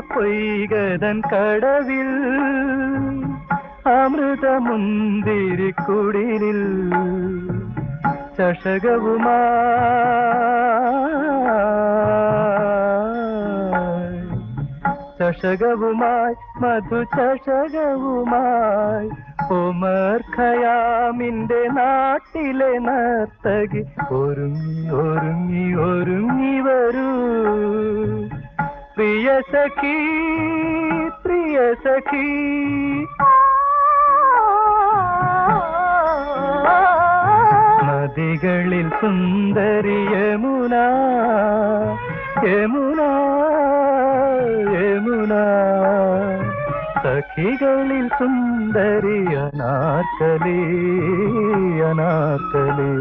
പൊയ്കതൻ കടവിൽ അമൃതമുന്തിരിക്കുടിലിൽ ചഷകവുമായി മധുചഷകവുമായി ഉമർ ഖയാമിന്റെ നാട്ടിലെ നർത്തകി ഒരുങ്ങി ഒരുങ്ങി ഒരുങ്ങി വരൂ പ്രിയ സഖി പ്രിയ സഖി. നദികളിൽ സുന്ദരി യമുന യമുന യമുന, സഖികളിൽ സുന്ദരി അനാർക്കലി അനാർക്കലി.